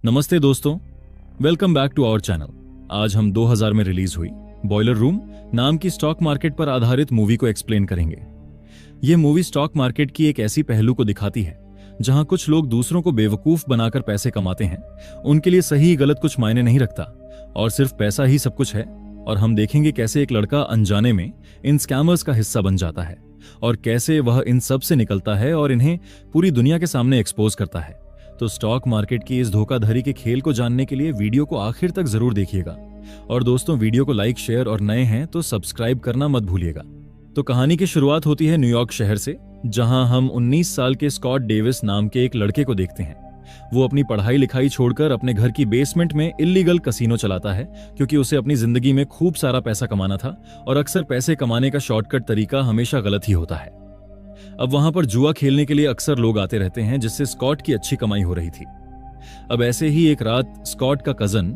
नमस्ते दोस्तों, welcome back to our channel. आज हम 2000 में रिलीज हुई बॉयलर रूम नाम की स्टॉक मार्केट पर आधारित मूवी को एक्सप्लेन करेंगे। यह मूवी स्टॉक मार्केट की एक ऐसी पहलू को दिखाती है जहां कुछ लोग दूसरों को बेवकूफ बनाकर पैसे कमाते हैं। उनके लिए सही गलत कुछ मायने नहीं रखता और सिर्फ पैसा ही सब कुछ है। और हम देखेंगे कैसे एक लड़का अनजाने में इन स्कैमर्स का हिस्सा बन जाता है और कैसे वह इन सब से निकलता है और इन्हें पूरी दुनिया के सामने एक्सपोज करता है। तो स्टॉक मार्केट की इस धोखाधड़ी के खेल को जानने के लिए वीडियो को आखिर तक जरूर देखिएगा। और दोस्तों, वीडियो को लाइक, शेयर और नए हैं तो सब्सक्राइब करना मत भूलिएगा। तो कहानी की शुरुआत होती है न्यूयॉर्क शहर से, जहां हम 19 साल के स्कॉट डेविस नाम के एक लड़के को देखते हैं। वो अपनी पढ़ाई लिखाई छोड़कर अपने घर की बेसमेंट में इल्लीगल कसीनो चलाता है, क्योंकि उसे अपनी जिंदगी में खूब सारा पैसा कमाना था और अक्सर पैसे कमाने का शॉर्टकट तरीका हमेशा गलत ही होता है। अब वहां पर जुआ खेलने के लिए अक्सर लोग आते रहते हैं, जिससे स्कॉट की अच्छी कमाई हो रही थी। अब ऐसे ही एक रात स्कॉट का कजन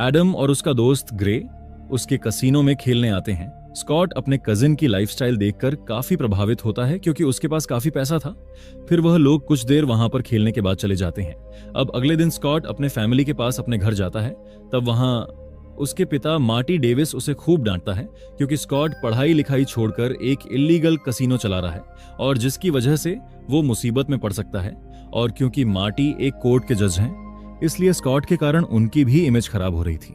एडम और उसका दोस्त ग्रे उसके कसीनो में खेलने आते हैं। स्कॉट अपने कजिन की लाइफस्टाइल देखकर काफी प्रभावित होता है, क्योंकि उसके पास काफी पैसा था। फिर वह लोग कुछ देर वहां पर खेलने के बाद चले जाते हैं। अब अगले दिन स्कॉट अपने फैमिली के पास अपने घर जाता है। तब वहां उसके पिता मार्टी डेविस उसे खूब डांटता है, क्योंकि स्कॉट पढ़ाई लिखाई छोड़कर एक इल्लीगल कसीनो चला रहा है और जिसकी वजह से वो मुसीबत में पड़ सकता है। और क्योंकि मार्टी एक कोर्ट के जज हैं, इसलिए स्कॉट के कारण उनकी भी इमेज खराब हो रही थी।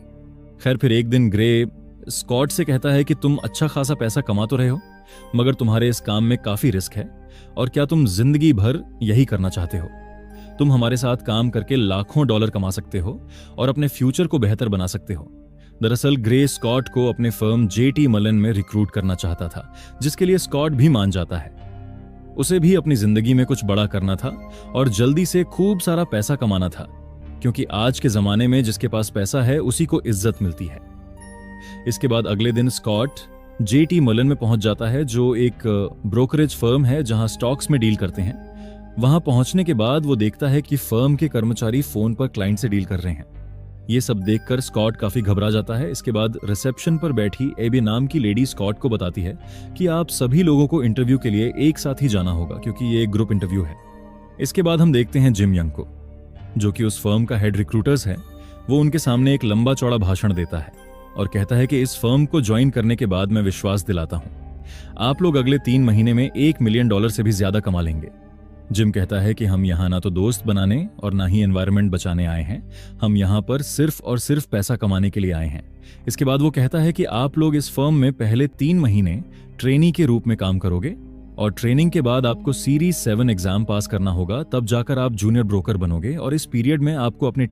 खैर, फिर एक दिन ग्रे स्कॉट से कहता है कि तुम अच्छा खासा पैसा कमा तो रहे हो, मगर तुम्हारे इस काम में काफी रिस्क है। और क्या तुम जिंदगी भर यही करना चाहते हो? तुम हमारे साथ काम करके लाखों डॉलर कमा सकते हो और अपने फ्यूचर को बेहतर बना सकते हो। दरअसल ग्रे स्कॉट को अपने फर्म जेटी मलन में रिक्रूट करना चाहता था, जिसके लिए स्कॉट भी मान जाता है। उसे भी अपनी जिंदगी में कुछ बड़ा करना था और जल्दी से खूब सारा पैसा कमाना था, क्योंकि आज के जमाने में जिसके पास पैसा है उसी को इज्जत मिलती है। इसके बाद अगले दिन स्कॉट जेटी मलन में पहुंच जाता है, जो एक ब्रोकरेज फर्म है जहां स्टॉक्स में डील करते हैं। वहां पहुंचने के बाद वो देखता है कि फर्म के कर्मचारी फोन पर क्लाइंट से डील कर रहे हैं। ये सब देखकर स्कॉट काफी घबरा जाता है। इसके बाद रिसेप्शन पर बैठी एबी नाम की लेडी स्कॉट को बताती है कि आप सभी लोगों को इंटरव्यू के लिए एक साथ ही जाना होगा, क्योंकि ये एक ग्रुप इंटरव्यू है। इसके बाद हम देखते हैं जिम यंग को, जो कि उस फर्म का हेड रिक्रूटर्स है। वो उनके सामने एक लंबा चौड़ा भाषण देता है और कहता है कि इस फर्म को ज्वाइन करने के बाद मैं विश्वास दिलाता हूं, आप लोग अगले 3 महीने में $1 मिलियन से भी ज्यादा कमा लेंगे। जिम कहता है कि हम यहाँ ना तो दोस्त बनाने और ना ही एनवायरनमेंट बचाने आए हैं, हम यहाँ पर सिर्फ और सिर्फ पैसा कमाने के लिए आए हैं। इसके बाद वो कहता है कि आप लोग इस फर्म में पहले 3 महीने ट्रेनी के रूप में काम करोगे और ट्रेनिंग के बाद आपको सीरीज 7 एग्जाम पास करना होगा, तब जाकर आप जूनियर ब्रोकर बनोगे और इस पीरियड में आपको अपनी